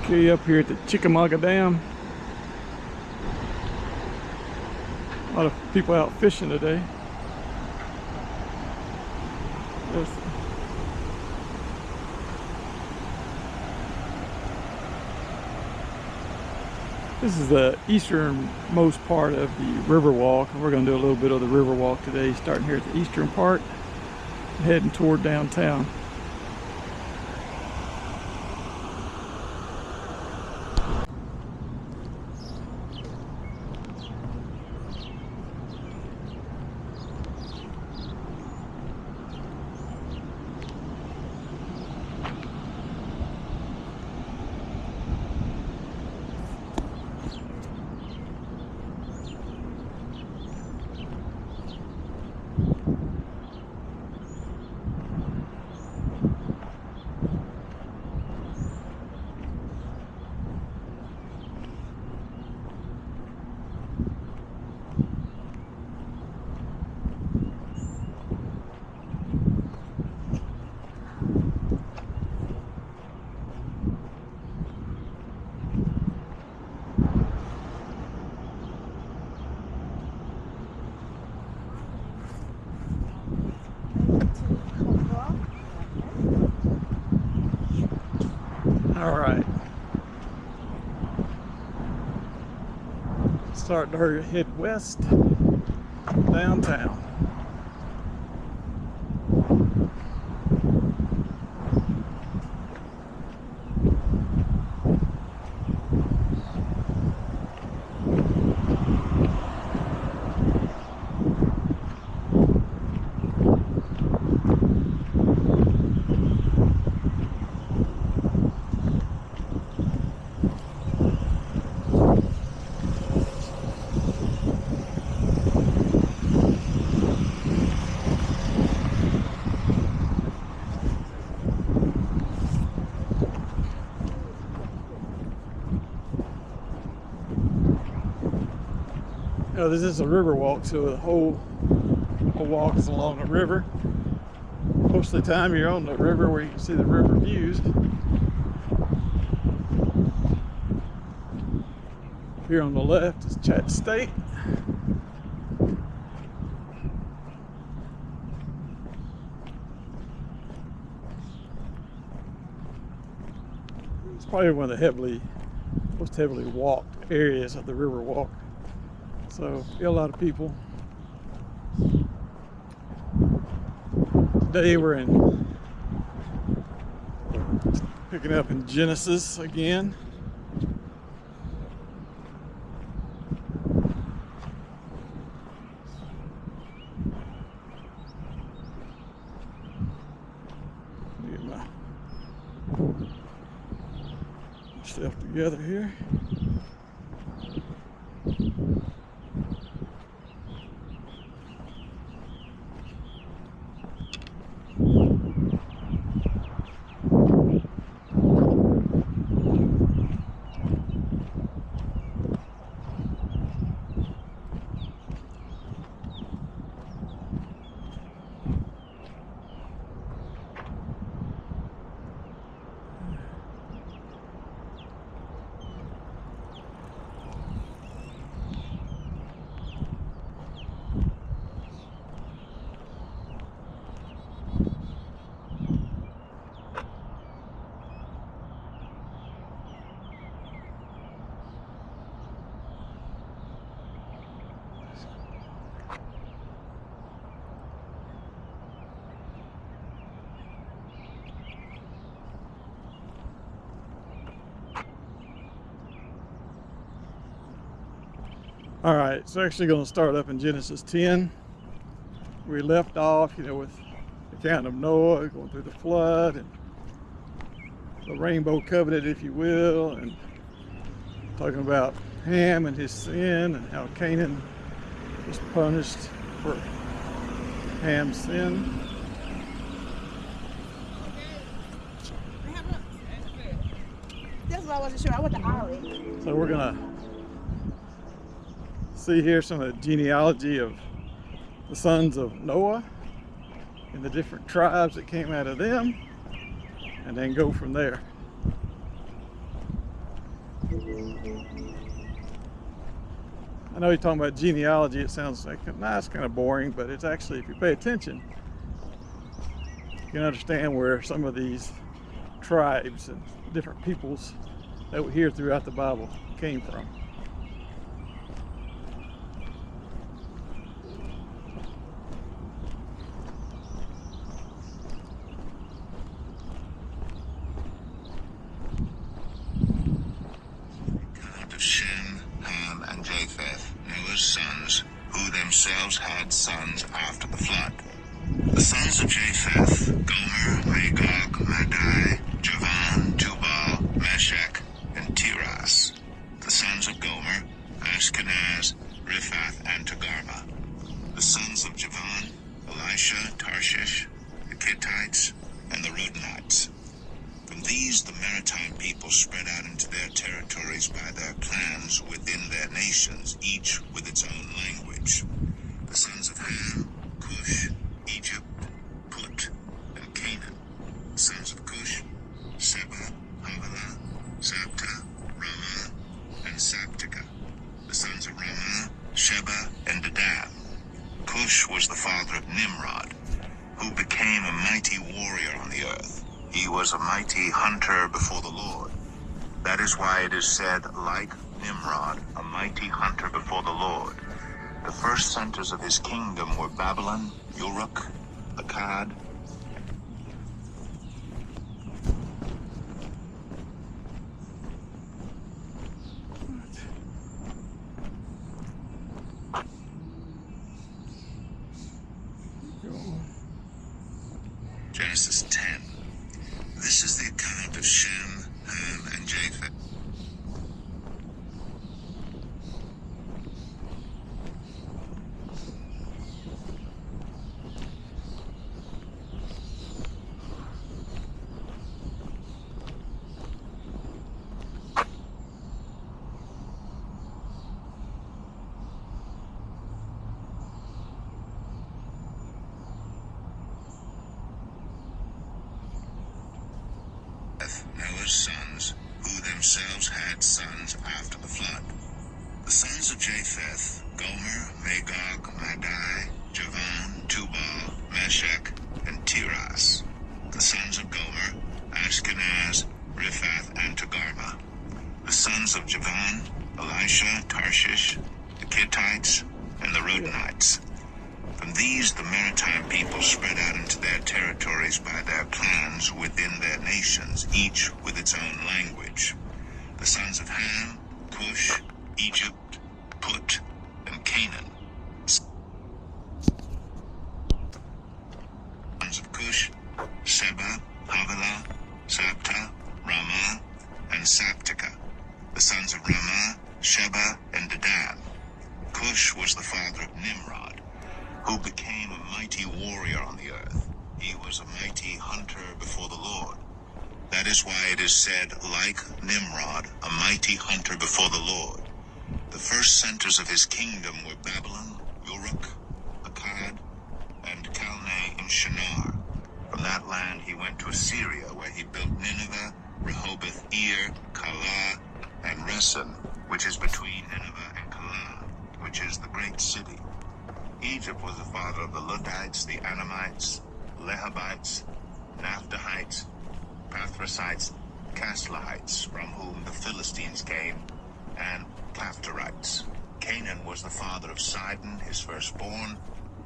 Okay, up here at the Chickamauga Dam. A lot of people out fishing today. This is the easternmost part of the Riverwalk, and we're going to do a little bit of the Riverwalk today, starting here at the eastern part, heading toward downtown. All right, starting to head west downtown. This is a river walk, so the whole walk is along the river. Most of the time you're on the river where you can see the river views. Here on the left is Chattanooga State. It's probably one of the most heavily walked areas of the river walk. So, a lot of people. Today we're picking up in Genesis again. Get my stuff together here. All right, it's actually going to start up in Genesis 10. We left off, with the account of Noah going through the flood and the rainbow covenant, if you will, and talking about Ham and his sin and how Canaan was punished for Ham's sin. That's what I wasn't sure. I went to Ollie. So we're gonna see here some of the genealogy of the sons of Noah and the different tribes that came out of them, and then go from there. I know you're talking about genealogy. It sounds like, nah, it's kind of boring, but it's actually, if you pay attention, you can understand where some of these tribes and different peoples that we hear throughout the Bible came from. Account of Shem, Ham, and Japheth, Noah's sons, who themselves had sons after the flood. The sons of Japheth: Gomer, Magog, Madai, Javan, Tubal, Meshech, and Tiras. The sons of Gomer: Ashkenaz, Riphath, and Togarmah. The sons of Javan: Elisha, Tarshish, the Kittites, and the Rodanites. From these the maritime people spread out into their territories by their clans within their nations, each with its own language. The sons of Ham: Cush, Egypt, Put, and Canaan. The sons of Cush: Seba, Havilah, Sabta, Ramah, and Sabtica. The sons of Ramah: Sheba and Dedan. Cush was the father of Nimrod, who became a mighty warrior on the earth. He was a mighty hunter before the Lord. That is why it is said, like Nimrod, a mighty hunter before the Lord. The first centers of his kingdom were Babylon, Uruk, Akkad, Genesis 10. This is the account of Shem, Ham, and Japheth. Noah's sons, who themselves had sons after the flood. The sons of Japheth: Gomer, Magog, Madai, Javan, Tubal, Meshech, and Tiras. The sons of Gomer: Ashkenaz, Riphath, and Togarmah. The sons of Javan: Elisha, Tarshish, the Kittites, and the Rodanites. From these the maritime people spread out into their territories by their clans within their nations, each with its own language. The sons of Ham: Cush, Egypt, Put, and Canaan. Sons of Cush: Seba, Havilah, Sabta, Ramah, and Sabtica. The sons of Ramah: Sheba and Dedan. Cush was the father of Nimrod, who became a mighty warrior on the earth. He was a mighty hunter before the Lord. That is why it is said, like Nimrod, a mighty hunter before the Lord. The first centers of his kingdom were Babylon, Uruk, Akkad, and Calneh in Shinar. From that land he went to Assyria, where he built Nineveh, Rehoboth, Ir, Calah, and Resen, which is between Nineveh and Calah, which is the great city. Egypt was the father of the Ludites, the Anamites, Lehabites, Naphtuhites, Pathrasites, Caslahites, from whom the Philistines came, and Caphtorites. Canaan was the father of Sidon, his firstborn,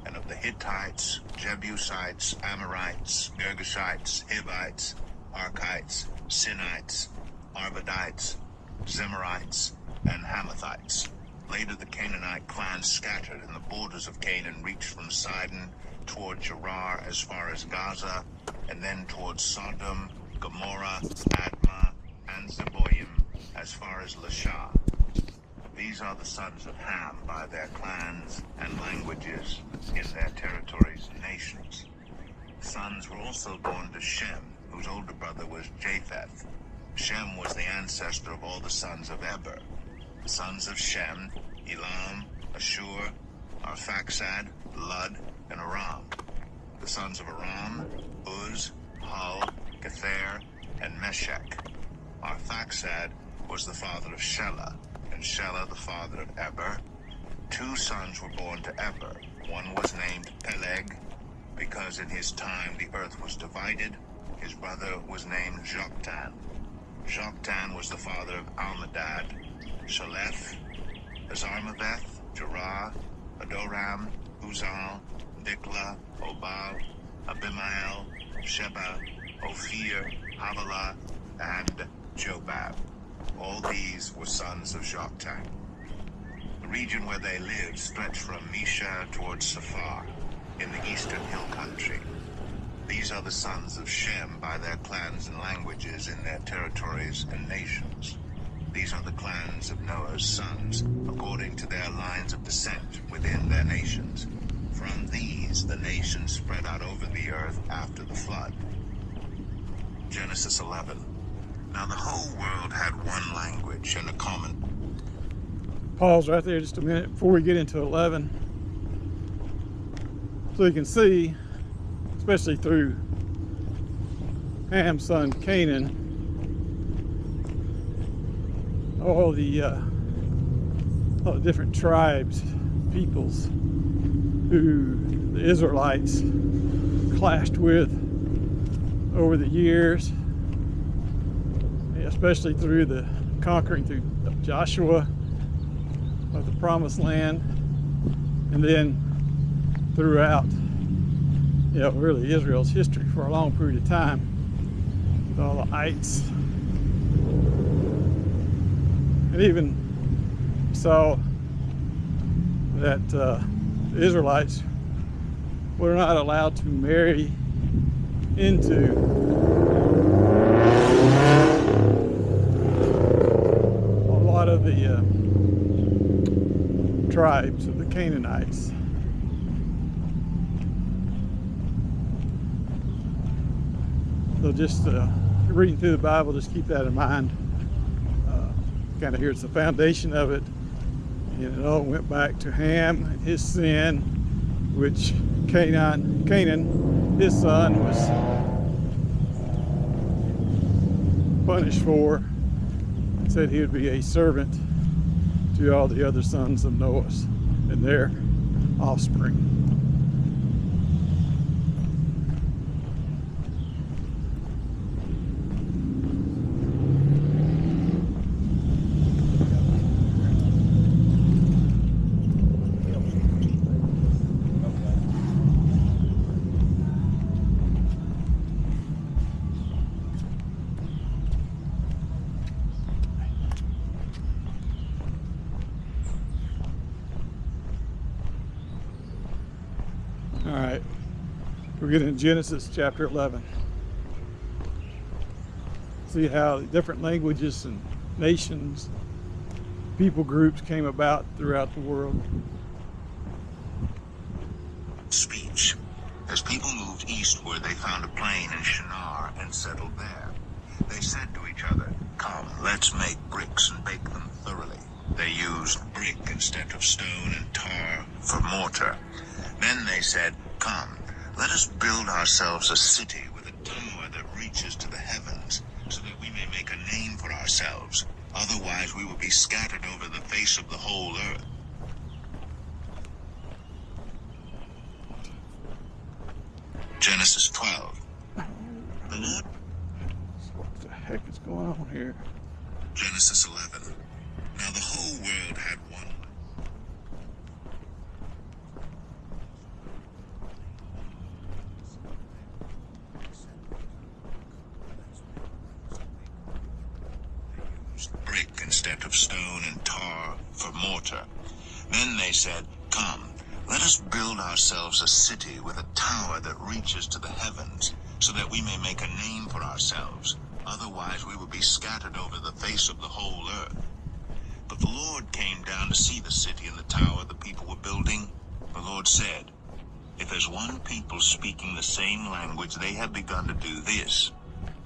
and of the Hittites, Jebusites, Amorites, Girgashites, Hivites, Archites, Sinites, Arvadites, Zemarites, and Hamathites. Later the Canaanite clans scattered, and the borders of Canaan reached from Sidon toward Gerar as far as Gaza, and then towards Sodom, Gomorrah, Admah, and Zeboim as far as Lasha. These are the sons of Ham by their clans and languages in their territories and nations. Sons were also born to Shem, whose older brother was Japheth. Shem was the ancestor of all the sons of Eber. The sons of Shem: Elam, Ashur, Arphaxad, Lud, and Aram. The sons of Aram: Uz, Hul, Gether, and Meshech. Arphaxad was the father of Shelah, and Shelah the father of Eber. 2 sons were born to Eber. One was named Peleg, because in his time the earth was divided. His brother was named Joktan. Joktan was the father of Almadad, Shaleth, Azarmaveth, Jerah, Adoram, Uzal, Dikla, Obal, Abimael, Sheba, Ophir, Havilah, and Jobab. All these were sons of Joktan. The region where they lived stretched from Mesha towards Saphar, in the eastern hill country. These are the sons of Shem by their clans and languages in their territories and nations. These are the clans of Noah's sons, according to their lines of descent within their nations. From these, the nations spread out over the earth after the flood. Genesis 11. Now the whole world had one language and a common... Pause right there just a minute before we get into 11. So you can see, especially through Ham's son Canaan, all the different tribes, peoples who the Israelites clashed with over the years, especially through the conquering through Joshua of the Promised Land, and then throughout, really Israel's history for a long period of time, with all the ites, and even saw that the Israelites were not allowed to marry into a lot of the tribes of the Canaanites. So just reading through the Bible, just keep that in mind. Kind of here's the foundation of it. And it all went back to Ham and his sin, which Canaan, his son, was punished for. It said he would be a servant to all the other sons of Noah and their offspring. All right, we're getting in Genesis chapter 11. See how different languages and nations, people groups came about throughout the world. Speech. As people moved eastward, they found a plain in Shinar and settled there. They said to each other, "Come, let's make bricks and bake them thoroughly." They used brick instead of stone and tar for mortar. Then they said, "Come, let us build ourselves a city with a tower that reaches to the heavens, so that we may make a name for ourselves. Otherwise we will be scattered over the face of the whole earth." Genesis 12. The Lord... What the heck is going on here? Genesis 11. Now the whole world had one. Brick instead of stone and tar for mortar. Then they said, "Come, let us build ourselves a city with a tower that reaches to the heavens, so that we may make a name for ourselves. Otherwise we will be scattered over the face of the whole earth." But the Lord came down to see the city and the tower the people were building. The Lord said, "If as one people speaking the same language they have begun to do this,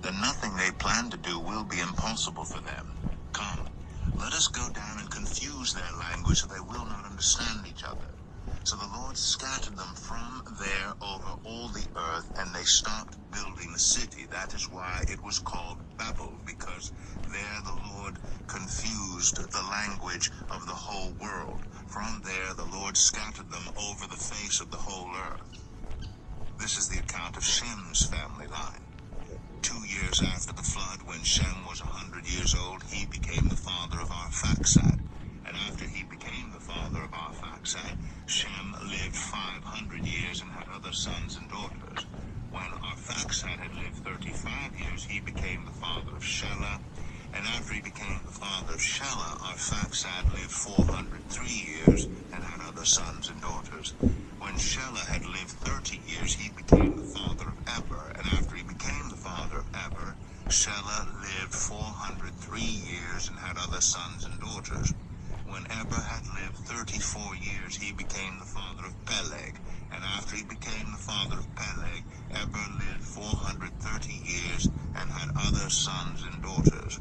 then nothing they plan to do will be impossible for them. Come, let us go down and confuse their language so they will not understand each other." So the Lord scattered them from there over all the earth, and they stopped building the city. That is why it was called Babel, because there the Lord used the language of the whole world. From there the Lord scattered them over the face of the whole earth. This is the account of Shem's family line. 2 years after the flood, when Shem was 100 years old, he became the father of Arphaxad. And after he became the father of Arphaxad, Shem lived 500 years and had other sons and daughters. When Arphaxad had lived 35 years, he became the father of Shelah. And after he became the father of Shelah, Arphaxad lived 403 years and had other sons and daughters. When Shelah had lived 30 years, he became the father of Eber. And after he became the father of Eber, Shelah lived 403 years and had other sons and daughters. When Eber had lived 34 years, he became the father of Peleg. And after he became the father of Peleg, Eber lived 430 years and had other sons and daughters.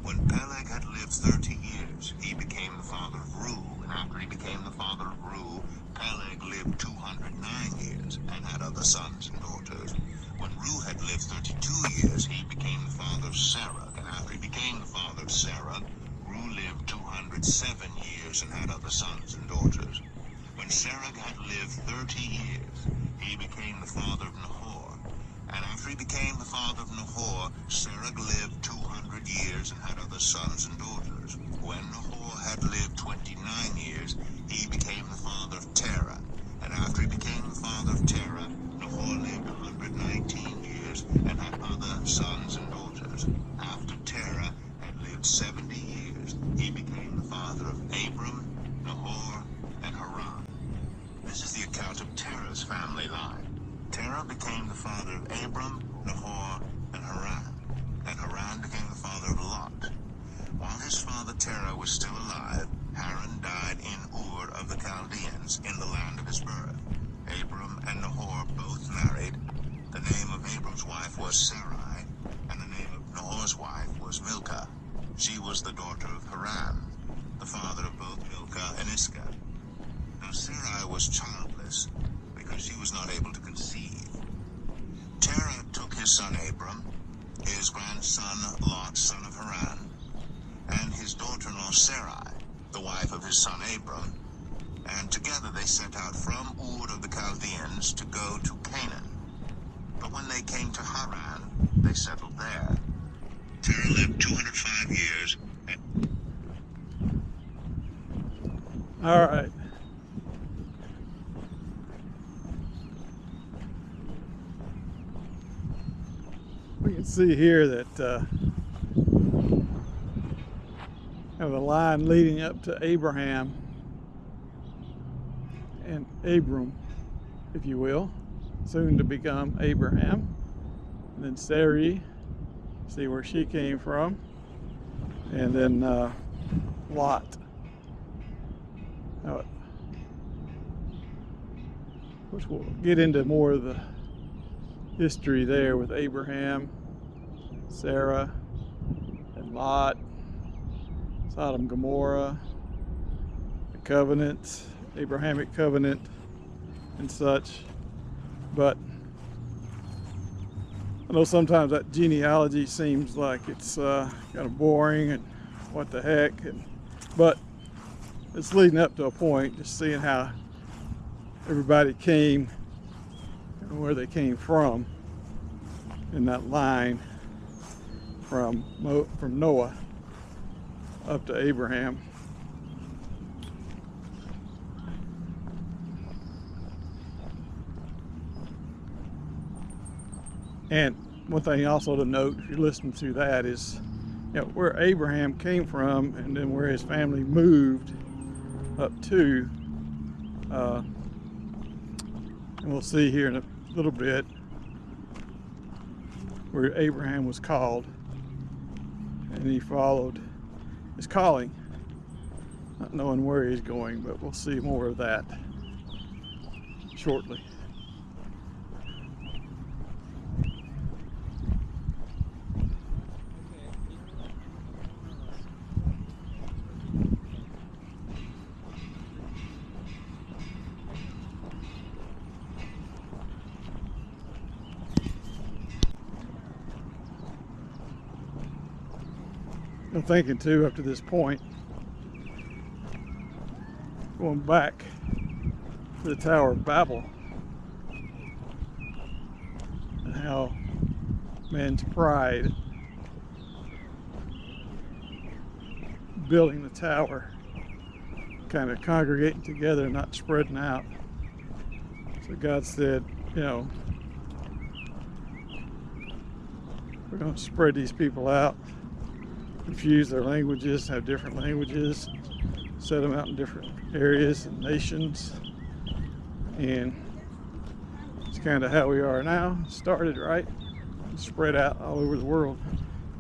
When Peleg had lived 30 years, he became the father of Reu. And after he became the father of Reu, Peleg lived 209 years and had other sons and daughters. When Reu had lived 32 years, he became the father of Serug. And after he became the father of Serug, Reu lived 207 years and had other sons and daughters. When Serug had lived 30 years, he became the father of Nahor. And after he became the father of Nahor, Serug lived 200 years and had other sons and daughters. When Nahor had lived 29 years, he became the father of Terah. And after he became the father of Terah, Nahor lived 119 years and had other sons and daughters. After Terah had lived 70 years, he became the father of Abram, Nahor, and Haran. This is the account of Terah's family line. Terah became the father of Abram, Nahor, and Haran. And Haran became the father of Lot. While his father Terah was still alive, Haran died in Ur of the Chaldeans, in the land of his birth. Abram and Nahor both married. The name of Abram's wife was Sarai, and the name of Nahor's wife was Milcah. She was the daughter of Haran, the father of both Milcah and Iscah. Now Sarai was childless, because she was not able to conceive. Terah took his son Abram, his grandson Lot, son of Haran, and his daughter-in-law Sarai, the wife of his son Abram, and together they set out from Ur of the Chaldeans to go to Canaan. But when they came to Haran, they settled there. Terah lived 205 years. All right. We can see here that have a line leading up to Abraham and Abram, if you will, soon to become Abraham. And then Sarai, see where she came from, and then Lot. Now, of course, we'll get into more of the history there with Abraham, Sarah, and Lot, Sodom and Gomorrah, the covenant, Abrahamic covenant, and such. But I know sometimes that genealogy seems like it's kind of boring and what the heck, but it's leading up to a point, just seeing how everybody came and where they came from in that line from Noah up to Abraham. And one thing also to note, if you're listening to that, is where Abraham came from and then where his family moved up to. And we'll see here in a little bit where Abraham was called, and he followed his calling, not knowing where he's going, but we'll see more of that shortly. I'm thinking too, up to this point, going back to the Tower of Babel and how man's pride building the tower, kind of congregating together, not spreading out. So God said, you know, we're going to spread these people out, confuse their languages, have different languages, set them out in different areas and nations. And it's kind of how we are now. Started right, spread out all over the world.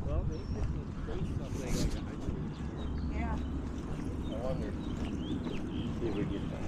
Well, they could say something like Yeah. I wonder. See if we get that.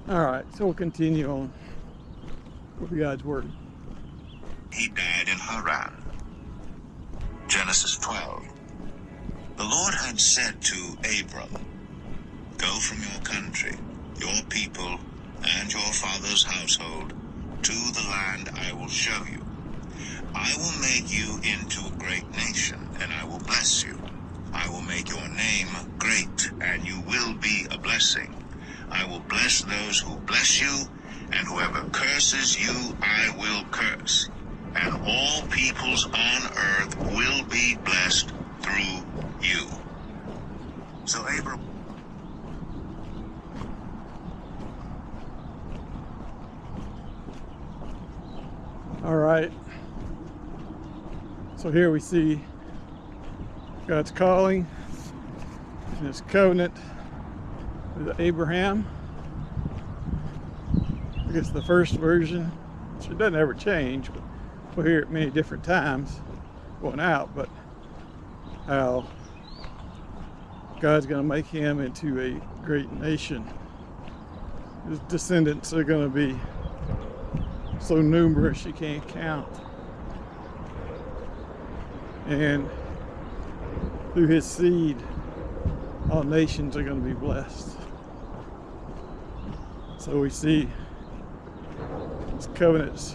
All right, so we'll continue on with God's word. He died in Haran. Genesis 12. The Lord had said to Abram, "Go from your country, your people, and your father's household to the land I will show you. I will make you into a great nation, and I will bless you. I will make your name great, and you will be a blessing. I will bless those who bless you, and whoever curses you, I will curse. And all peoples on earth will be blessed through you." So Abram All right, so here we see God's calling and his covenant with Abraham. I guess the first version, which it doesn't ever change, but we'll hear it many different times going out, but how God's going to make him into a great nation. His descendants are going to be so numerous you can't count. And through his seed, all nations are going to be blessed. So we see his covenants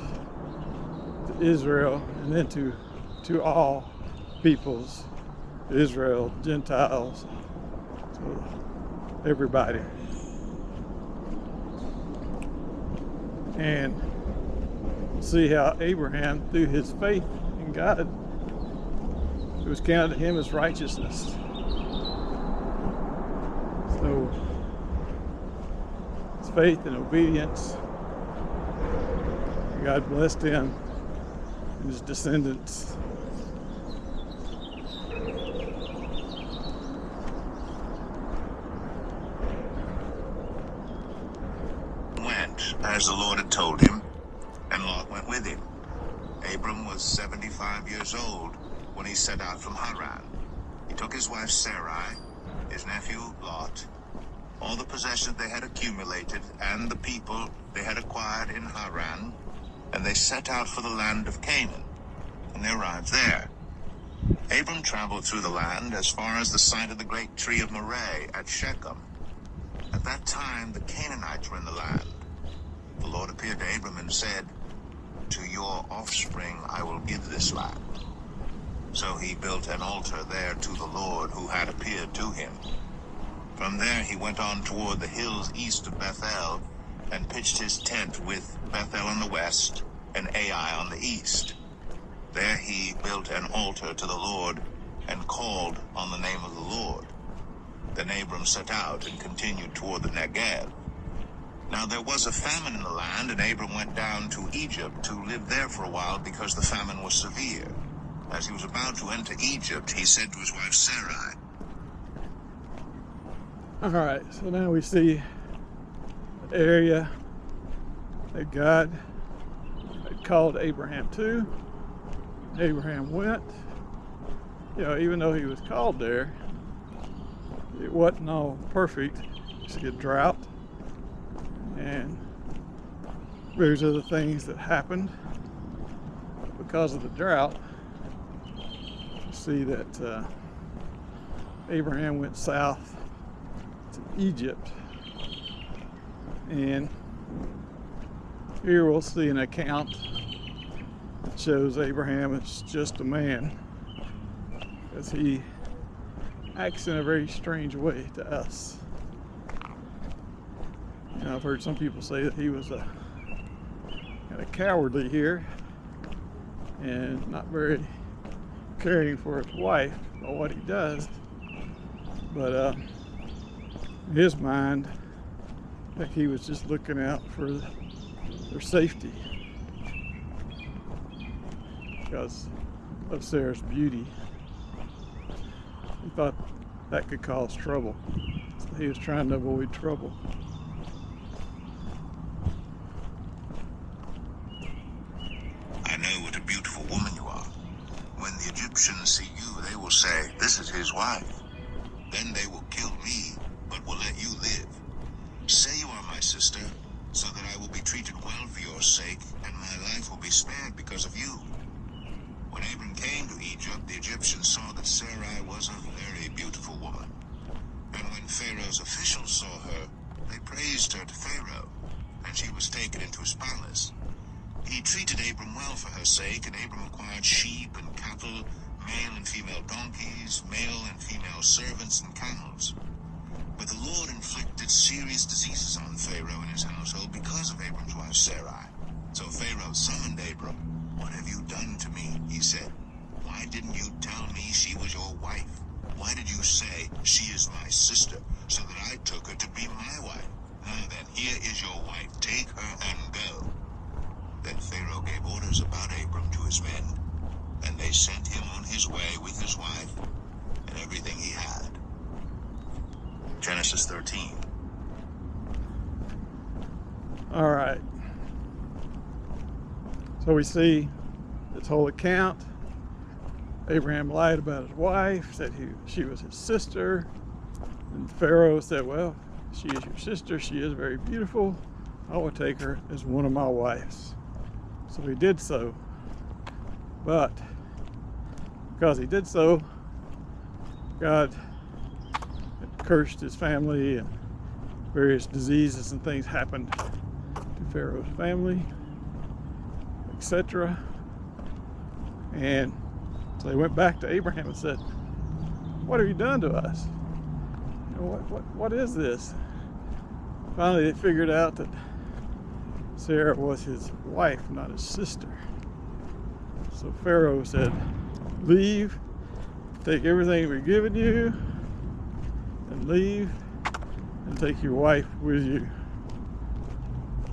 to Israel and then to all peoples, Israel, Gentiles, to everybody. And see how Abraham, through his faith in God, it was counted to him as righteousness. So his faith and obedience, God blessed him and his descendants. went as the Lord had told him, and Lot went with him. Abram was 75 years old when he set out from Haran. He took his wife Sarai, his nephew Lot, all the possessions they had accumulated, and the people they had acquired in Haran, and they set out for the land of Canaan, and they arrived there. Abram traveled through the land as far as the site of the great tree of Moreh at Shechem. At that time the Canaanites were in the land. The Lord appeared to Abram and said, "To your offspring I will give this land." So he built an altar there to the Lord who had appeared to him. From there he went on toward the hills east of Bethel, and pitched his tent with Bethel on the west and Ai on the east. There he built an altar to the Lord and called on the name of the Lord. Then Abram set out and continued toward the Negev. Now there was a famine in the land, and Abram went down to Egypt to live there for a while because the famine was severe. As he was about to enter Egypt, he said to his wife Sarai. All right, so now we see the area that God had called Abraham to. Abraham went. You know, even though he was called there, it wasn't all perfect. You see a drought and various other things that happened because of the drought. You see that Abraham went south to Egypt, and here we'll see an account that shows Abraham is just a man, because he acts in a very strange way to us. You know, I've heard some people say that he was kind of cowardly here and not very caring for his wife or what he does, but in his mind, I think he was just looking out for their safety because of Sarah's beauty. He thought that could cause trouble, so he was trying to avoid trouble. I know what a beautiful woman you are. When the Egyptians see you, they will say, "This is his wife." Then they will kill me, but will let you live. Say you are my sister, so that I will be treated well for your sake, and my life will be spared because of you. When Abram came to Egypt, the Egyptians saw that Sarai was a very beautiful woman. And when Pharaoh's officials saw her, they praised her to Pharaoh, and she was taken into his palace. He treated Abram well for her sake, and Abram acquired sheep and cattle, male and female donkeys, male and female servants and camels. But the Lord inflicted serious diseases on Pharaoh and his household because of Abram's wife Sarai. So Pharaoh summoned Abram. "What have you done to me?" he said. "Why didn't you tell me she was your wife? Why did you say, 'She is my sister,' so that I took her to be my wife? Now then, here is your wife. Take her and go." Then Pharaoh gave orders about Abram to his men, and they sent him on his way with his wife and everything he had. Genesis 13. All right. So we see this whole account. Abraham lied about his wife, said she was his sister. And Pharaoh said, "Well, she is your sister. She is very beautiful. I will take her as one of my wives." So he did so. But because he did so, God had cursed his family, and various diseases and things happened to Pharaoh's family, etc. And so they went back to Abraham and said, "What have you done to us? You know, what is this?" Finally, they figured out that Sarah was his wife, not his sister. So Pharaoh said, "Leave, take everything we've given you, and leave, and take your wife with you."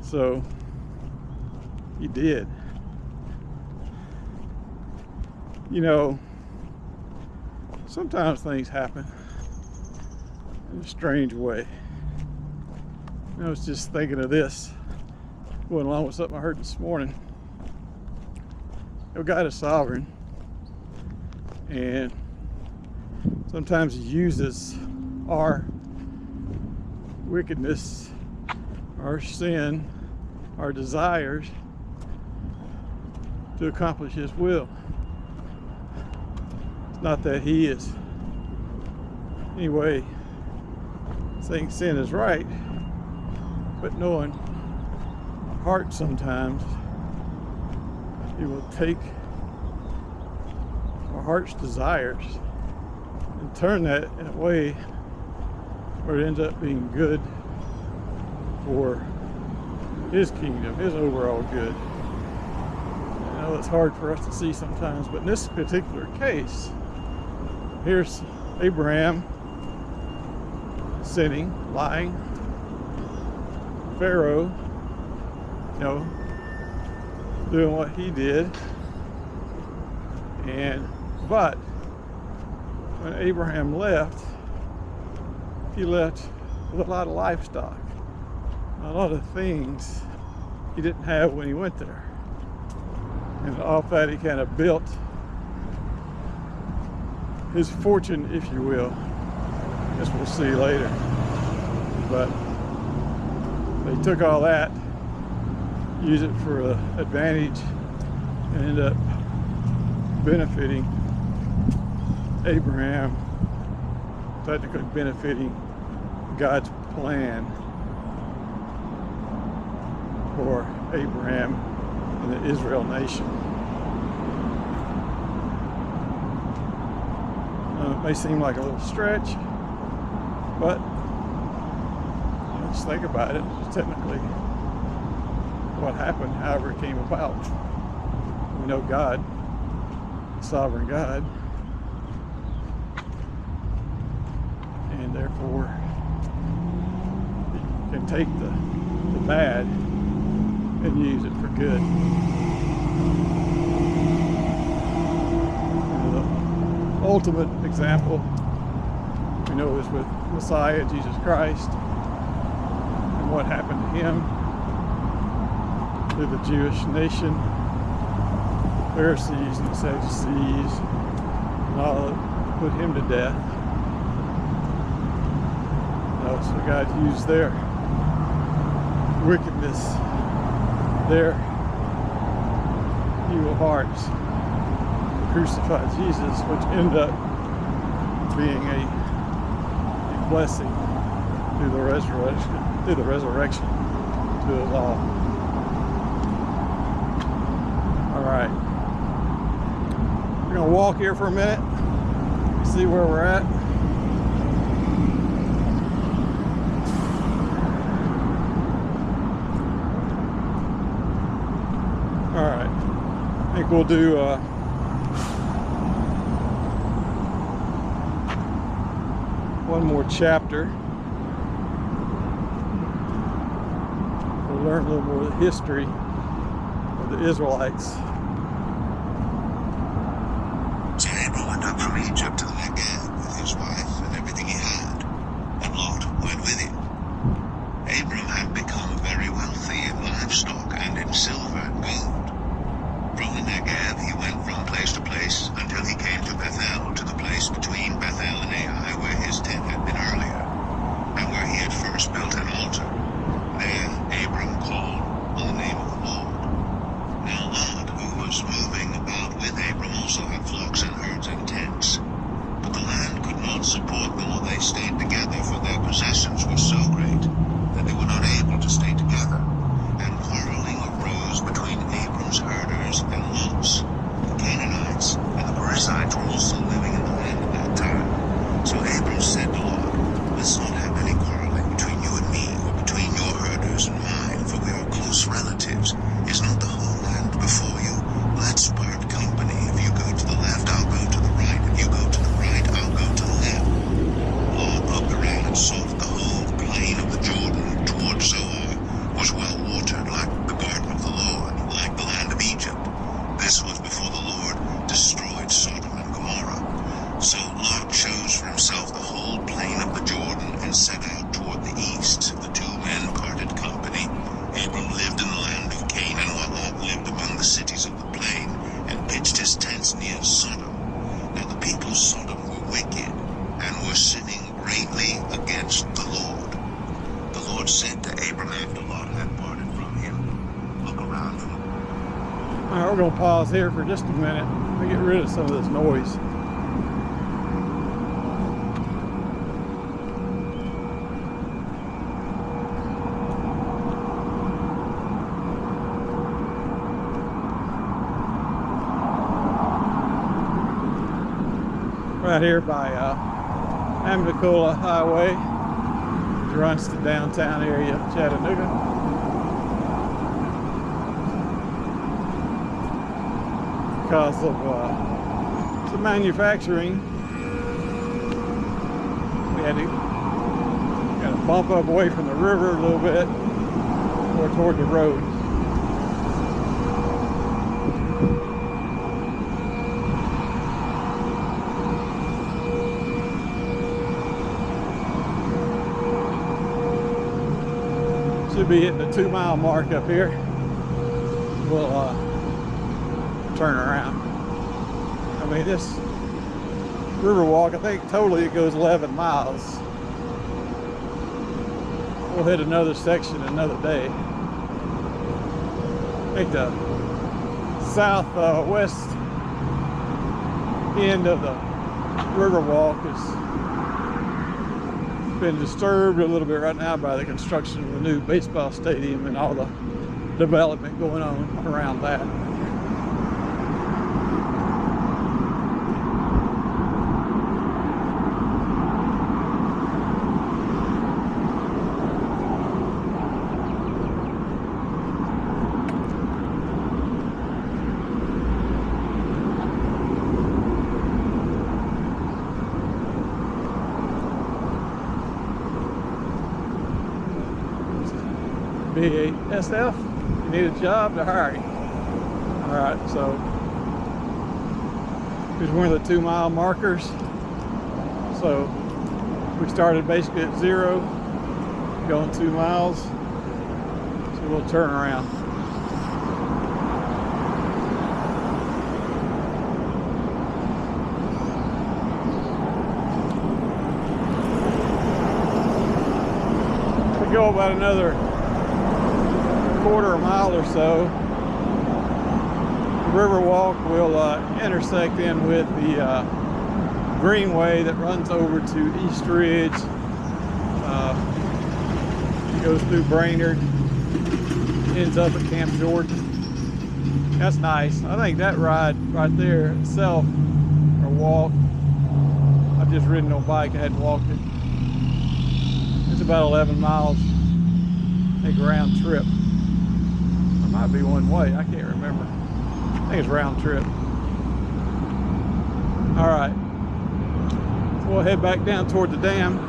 So he did. You know, sometimes things happen in a strange way. I was just thinking of this, going along with something I heard this morning. God is sovereign, and sometimes he uses our wickedness, our sin, our desires to accomplish his will. It's not that he is anyway saying sin is right, but knowing our heart sometimes, he will take our heart's desires and turn that in a way where it ends up being good for his kingdom, his overall good. I know it's hard for us to see sometimes, but in this particular case, here's Abraham sinning, lying. Pharaoh, doing what he did. But when Abraham left, he left with a lot of livestock, a lot of things he didn't have when he went there. And off that, he kind of built his fortune, if you will, as we'll see later. but they took all that, used it for advantage, and ended up benefiting Abraham, technically benefiting God's plan for Abraham and the Israel nation. It may seem like a little stretch, but just think about it. It's technically what happened, however it came about. We know God, sovereign God, and therefore He can take the bad and use it for good. And the ultimate example we know is with Messiah Jesus Christ and what happened to him to the Jewish nation, Pharisees and Sadducees, and all that put him to death. So God used their wickedness, their evil hearts, to crucify Jesus, which ended up being a blessing through the resurrection to us all. All right, we're gonna walk here for a minute, see where we're at. All right, I think we'll do one more chapter. We'll learn a little more of the history of the Israelites. So Abram went up from Egypt to the Negev with his wife and everything he had, and Lot went with him. Abram had become very wealthy in livestock and in silver and gold. From the Negev he went from place to place until he came to Bethel, to the place between Bethel and Ai where his tent had been earlier, and where he had first built an altar. There Abram called on the name of the Lord. Now Lot, who was moving about with Abram, also had flocks and herds and tents. But the land could not support them, or they stayed together, for their possessions were so great that they were not able to stay together. And quarreling arose between Abram's herders and Lot's. The Canaanites and the Perizzites were also living in the land at that time. So Abram said to Lot, "Let's not have any quarreling between you and me, or between your herders and mine, for we are close relatives. Is not the whole land before you? Let's part company. If you go to the left, I'll go to the right. If you go to the right, I'll go to the left." Lot looked around and saw that the whole plain of the Jordan toward Zoar was well watered, like the garden of the Lord, like the land of Egypt. This was before the Lord destroyed Sodom and Gomorrah. So Lot chose for himself the whole plain of the Jordan and set out toward the east. The two men parted company. Abram lived in the land of Canaan, while Lot lived among the cities of the plain, and pitched his tents near Sodom. Now the people of Sodom were wicked, and were sinning greatly against the Lord. The Lord said to Abram after Lot had parted from him, "Look around from..." All right, we're gonna pause here for just a minute. Let me get rid of some of this noise. Right here by Chattanooga Highway, which runs to downtown area of Chattanooga. Because of the manufacturing, we had to kind of bump up away from the river a little bit, more toward the road. Should be hitting the 2-mile mark up here. We'll turn around. I mean, this river walk, I think totally it goes 11 miles. we'll hit another section another day. I think the southwest end of the Riverwalk has been disturbed a little bit right now by the construction of the new baseball stadium and all the development going on around that. BASF, you need a job, to hire you. All right, so here's one of the 2 mile markers. So we started basically at 0, going 2 miles. So we'll turn around. We go about another quarter mile or so. The Riverwalk will intersect in with the greenway that runs over to East Ridge. It goes through Brainerd, ends up at Camp Jordan. That's nice. I think that ride right there itself, or walk, I've just ridden on a bike, I hadn't walked it. It's about 11 miles, I think, round trip. Might be one way, I can't remember. I think it's round trip. All right, so we'll head back down toward the dam.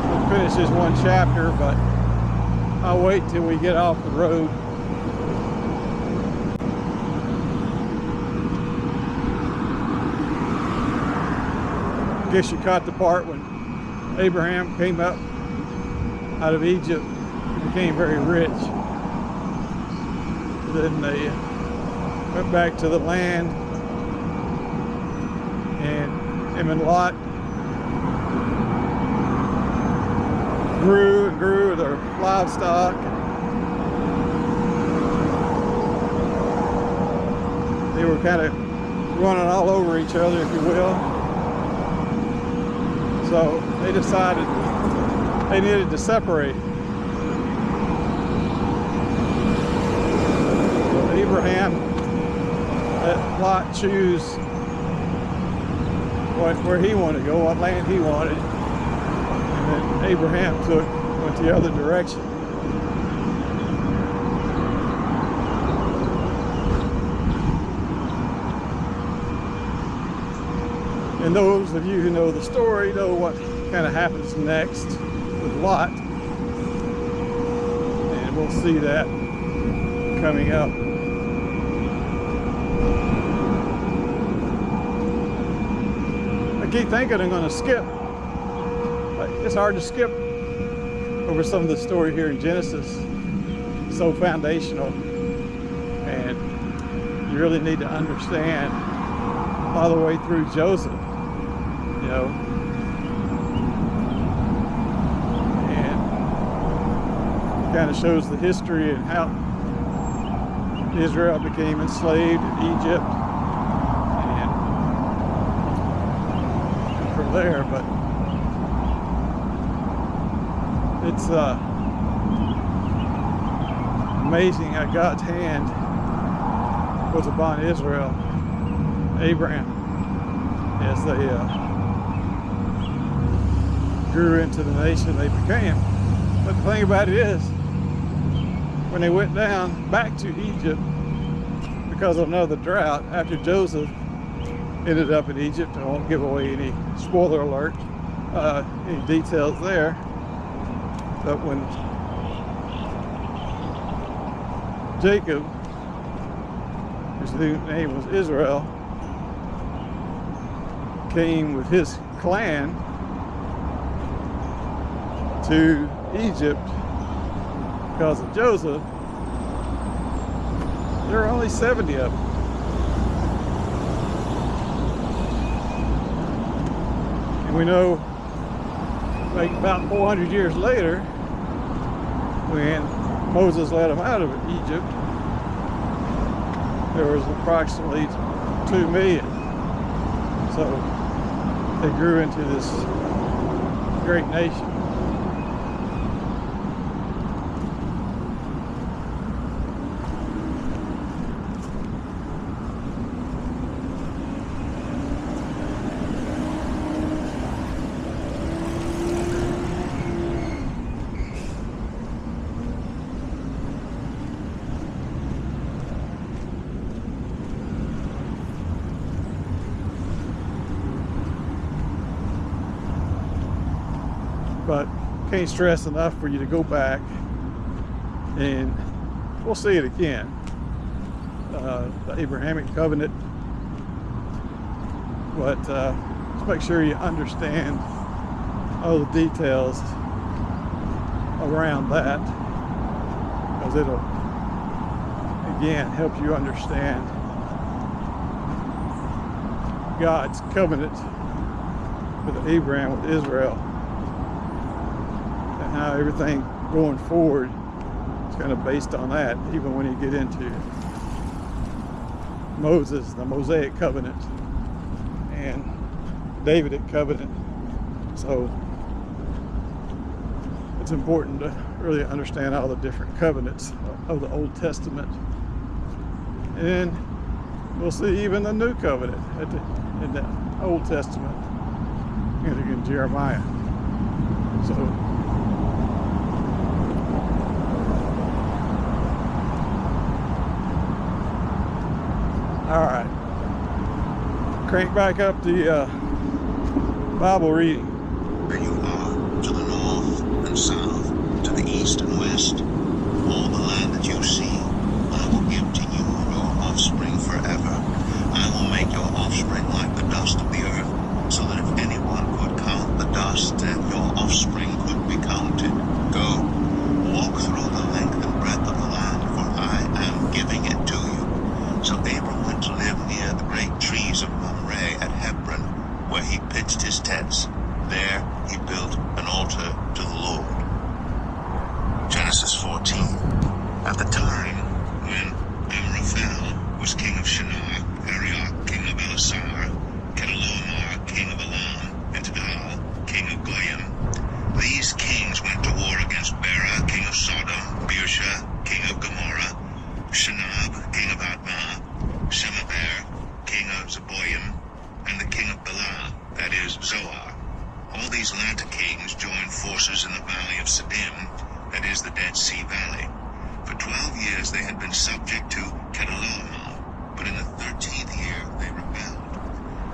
We'll finish this one chapter, but I'll wait till we get off the road. I guess you caught the part when Abraham came up out of Egypt, he became very rich. Then they went back to the land, and him and Lot grew and grew their livestock. They were kind of running all over each other, if you will. So they decided they needed to separate. So Abraham let Lot choose where he wanted to go, what land he wanted. And then Abraham went the other direction. And those of you who know the story know what kind of happens next with Lot. And we'll see that coming up. I keep thinking I'm going to skip, but it's hard to skip over some of the story here in Genesis. It's so foundational, and you really need to understand all the way through Joseph. You know, and kind of shows the history and how Israel became enslaved in Egypt, and from there. But it's amazing how God's hand was upon Israel, Abraham, as they grew into the nation they became. But the thing about it is, when they went down back to Egypt because of another drought, after Joseph ended up in Egypt, I won't give away any spoiler alert, any details there, but when Jacob, whose new name was Israel, came with his clan to Egypt because of Joseph, There were only 70 of them. And we know, like about 400 years later, when Moses led them out of Egypt, there was approximately 2 million. So they grew into this great nation. But can't stress enough for you to go back, and we'll see it again. The Abrahamic covenant, but just make sure you understand all the details around that, because it'll again help you understand God's covenant with Abraham, with Israel, and how everything going forward is kind of based on that, even when you get into Moses, the Mosaic covenant, and Davidic covenant. So it's important to really understand all the different covenants of the Old Testament. And we'll see even the New Covenant in the Old Testament, in Jeremiah. So all right, crank back up the Bible reading. Where you are, to the north and south, to the east and west, all the land that you see, I will give to you and your offspring forever. I will make your offspring like the dust of the earth, so that if anyone could count the dust, then your offspring could be counted. Go, walk through the length and breadth of the land, for I am giving it to you. So Abram went to live near the great trees of Mamre at Hebron, where he pitched his tents. There he built an altar to the Lord. Genesis 14. At the time when Amraphel was king of Shinar, Arioch king of Elasar, Chedorlaomer king of Elam, and Tidal king of Goyim, these kings went to war against Bera king of Sodom, Birsha king of Gomorrah, Shinab king of Admah, Shemaber king of Zeboim, and the king of Bela, that is Zoar. All these latter kings joined forces in the valley of Siddim, that is the Dead Sea Valley. For 12 years they had been subject to Chedorlaomer, but in the 13th year they rebelled.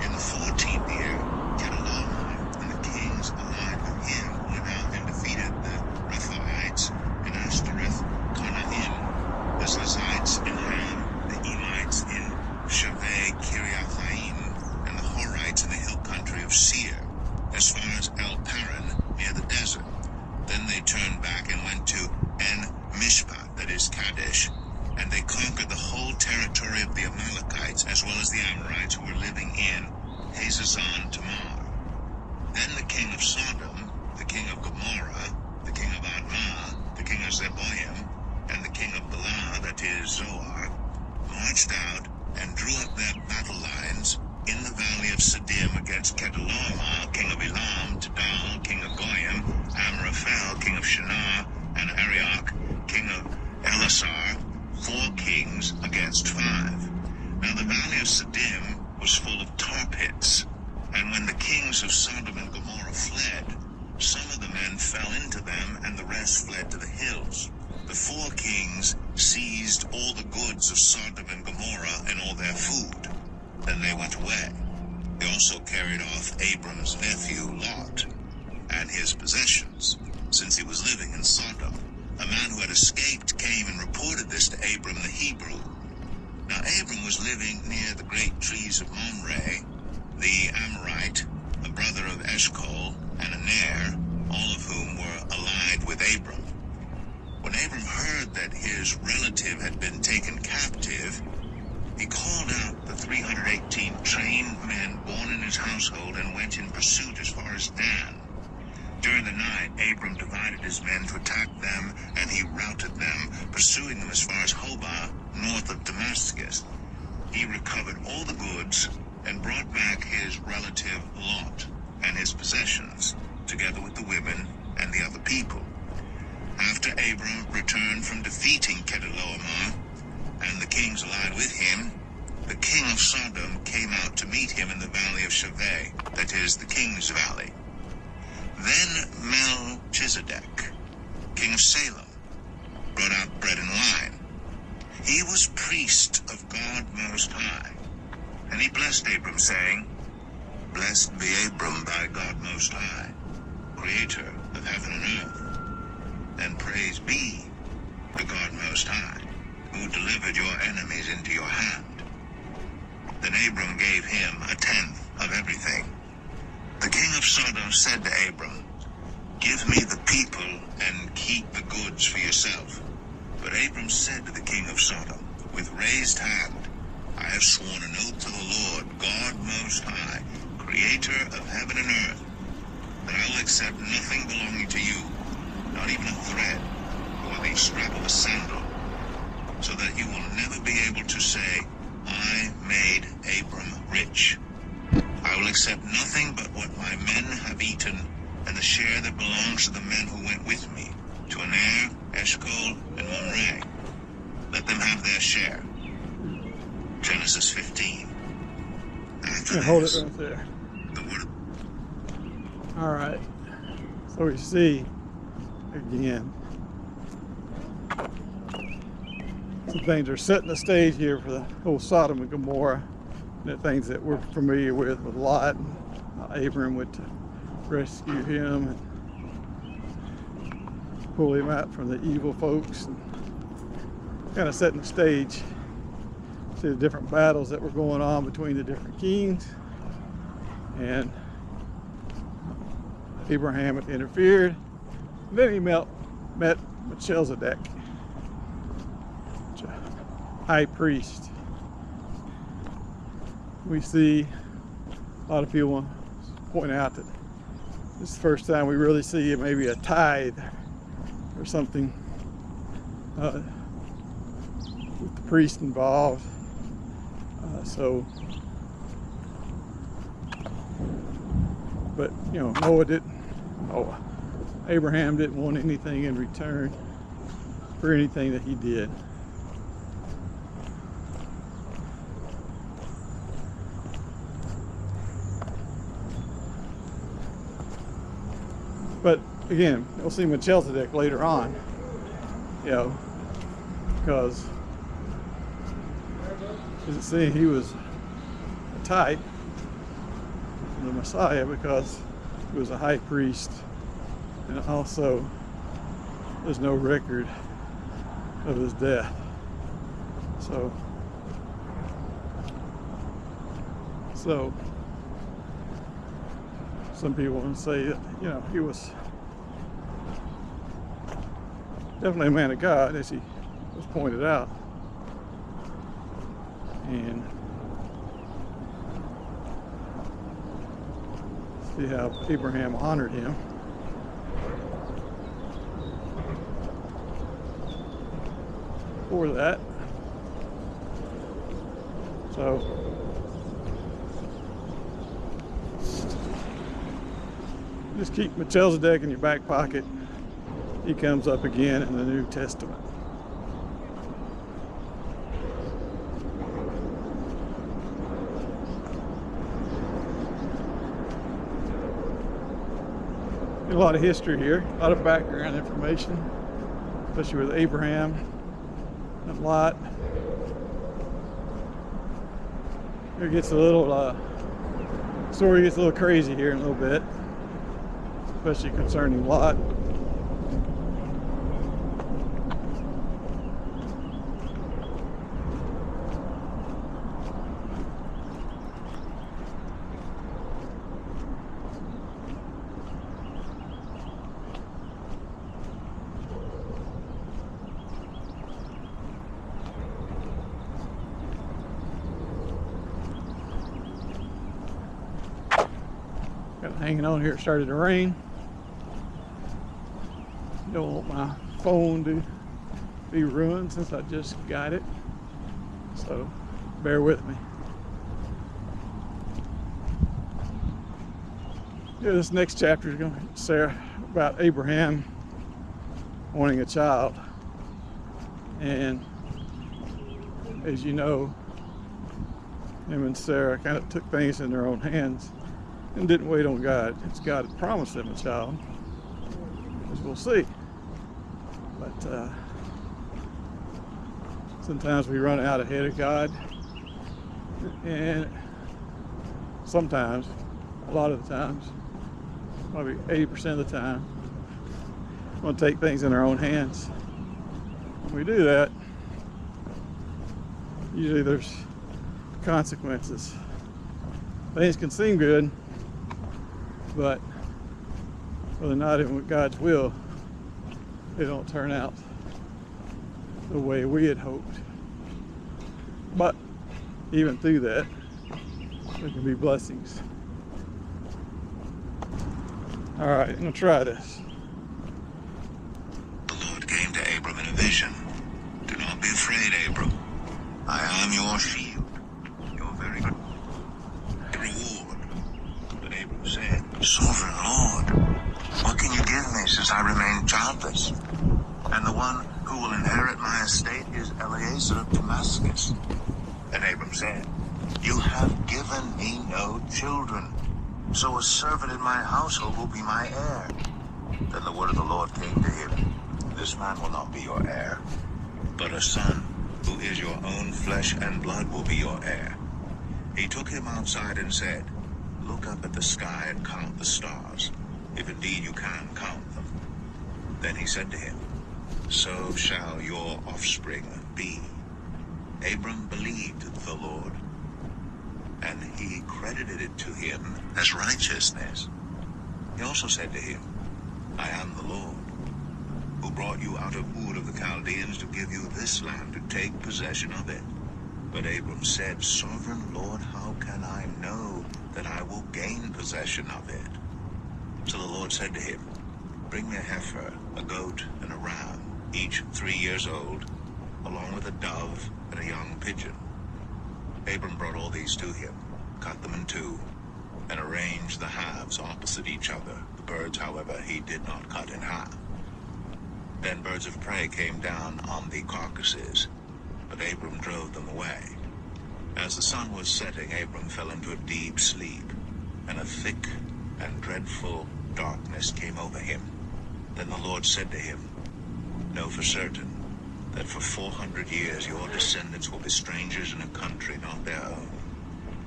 In the 14th year, Chedorlaomer and the kings allied with him went out and defeated the Rephaites in Ashtoreth, Karnaim, the Zlizites in Ham, the Emites in Shaveh Kiriathaim, and the Horites in the hill country of Seir, as far as El Paran near the desert. Then they turned back and went to En-Mishpat, that is Kadesh, and they conquered the whole territory of the Amalekites, as well as the Amorites who were living in Hazazon Tamar. Then the king of Sodom, the king of Gomorrah, the king of Admah, the king of Zeboim, and the king of Bela, that is Zoar, marched out and drew up their battle lines in the valley of Siddim against Chedorlaomer, king of Elam, Tidal, king of Goyim, Amraphel, king of Shinar, and Arioch, king of Elasar, 4 kings against 5. Now the valley of Siddim was full of tar pits, and when the kings of Sodom and Gomorrah fled, some of the men fell into them, and the rest fled to the hills. The 4 kings seized all the goods of Sodom and Gomorrah and all their food. Then they went away. They also carried off Abram's nephew Lot and his possessions, since he was living in Sodom. A man who had escaped came and reported this to Abram the Hebrew. Now Abram was living near the great trees of Mamre, the Amorite, a brother of Eshcol and Aner, all of whom were allied with Abram. When Abram heard that his relative had been taken captive, he called out the 318 trained men born in his household and went in pursuit as far as Dan. During the night, Abram divided his men to attack them, and he routed them, pursuing them as far as Hobah, north of Damascus. He recovered all the goods and brought back his relative Lot and his possessions, together with the women and the other people. After Abram returned from defeating Chedorlaomer and the kings allied with him, the king of Sodom came out to meet him in the valley of Shaveh, that is, the king's valley. Then Melchizedek, king of Salem, brought out bread and wine. He was priest of God Most High, and he blessed Abram, saying, "Blessed be Abram by God Most High, creator of heaven and earth, and praise be to God Most High, who delivered your enemies into your hand." Then Abram gave him a tenth of everything. The king of Sodom said to Abram, "Give me the people and keep the goods for yourself." But Abram said to the king of Sodom, with raised hand, "I have sworn an oath to the Lord, God Most High, creator of heaven and earth, that I will accept nothing belonging to you, not even a thread or the strap of a sandal, so that you will never be able to say, 'I made Abram rich.' I will accept nothing but what my men have eaten, and the share that belongs to the men who went with me, to Aner, Eshcol, and Mamre. Let them have their share." Genesis 15. After Hold it this, right there. the word All right. So we see again some things are setting the stage here for the whole Sodom and Gomorrah, and the things that we're familiar with Lot and how Abram went to rescue him and pull him out from the evil folks, and kind of setting the stage. See the different battles that were going on between the different kings, and Abraham had interfered. And then he met Melchizedek, high priest. We see a lot of people point out that this is the first time we really see maybe a tithe or something with the priest involved. But you know, Abraham didn't want anything in return for anything that he did. But again, we'll see Melchizedek later on, you know, because as it says, he was a type of the Messiah because he was a high priest, and also there's no record of his death. So some people want to say that, you know, he was definitely a man of God, as he was pointed out. And see how Abraham honored him. For that. So just keep Melchizedek in your back pocket. He comes up again in the New Testament. A lot of history here, a lot of background information, especially with Abraham and Lot. It gets a little, story gets a little crazy here in a little bit, especially concerning Lot. hanging on here. It started to rain. Don't want my phone to be ruined since I just got it. So bear with me. Yeah, this next chapter is going to say about Abraham wanting a child. And as you know, him and Sarah kind of took things in their own hands and didn't wait on God. It's God had promised them a child, as we'll see. But sometimes we run out ahead of God, and sometimes, a lot of the times, probably 80% of the time, we want to take things in our own hands. When we do that, usually there's consequences. Things can seem good, but whether or not in God's will, they don't turn out the way we had hoped. But even through that, there can be blessings. All right, I'm gonna try this. The Lord came to Abram in a vision. Do not be afraid, Abram. I am your shield, your very good reward. But Abram said, Sovereign Lord, what can you give me since I remain childless? And the one who will inherit my estate is Eliezer of Damascus. And Abram said, You have given me no children, so a servant in my household will be my heir. Then the word of the Lord came to him, This man will not be your heir, but a son who is your own flesh and blood will be your heir. He took him outside and said, Look up at the sky and count the stars, if indeed you can count them. Then he said to him, So shall your offspring be. Abram believed the Lord, and he credited it to him as righteousness. He also said to him, I am the Lord, who brought you out of Ur of the Chaldeans to give you this land to take possession of it. But Abram said, Sovereign Lord, how can I know that I will gain possession of it? So the Lord said to him, Bring me a heifer, a goat, and a ram, each 3 years old, along with a dove and a young pigeon. Abram brought all these to him, cut them in two, and arranged the halves opposite each other. The birds, however, he did not cut in half. Then birds of prey came down on the carcasses, but Abram drove them away. As the sun was setting, Abram fell into a deep sleep, and a thick and dreadful darkness came over him. Then the Lord said to him, Know for certain that for 400 years your descendants will be strangers in a country not their own,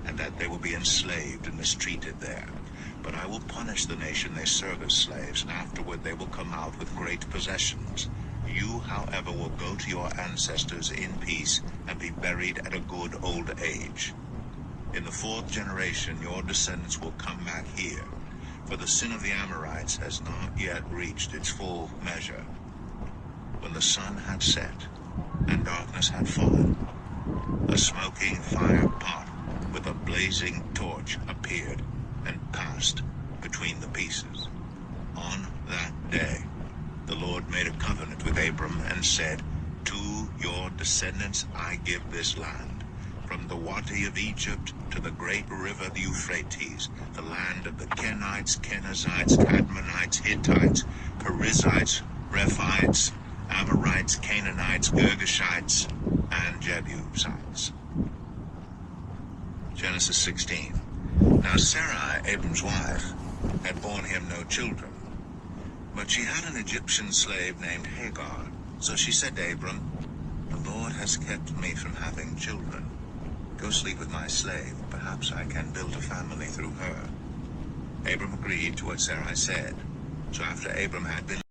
and that they will be enslaved and mistreated there. But I will punish the nation they serve as slaves, and afterward they will come out with great possessions. You, however, will go to your ancestors in peace and be buried at a good old age. In the 4th generation your descendants will come back here, for the sin of the Amorites has not yet reached its full measure. When the sun had set and darkness had fallen, a smoking fire pot with a blazing torch appeared and passed between the pieces. On that day, the Lord made a covenant with Abram and said, To your descendants I give this land, from the Wadi of Egypt to the great river the Euphrates, the land of the Kenites, Kenizzites, Cadmonites, Hittites, Perizzites, Rephites, Amorites, Canaanites, Girgashites, and Jebusites. Genesis 16. Now Sarai, Abram's wife, had borne him no children, but she had an Egyptian slave named Hagar. So she said to Abram, The Lord has kept me from having children. Go sleep with my slave. Perhaps I can build a family through her. Abram agreed to what Sarai said. So after Abram had been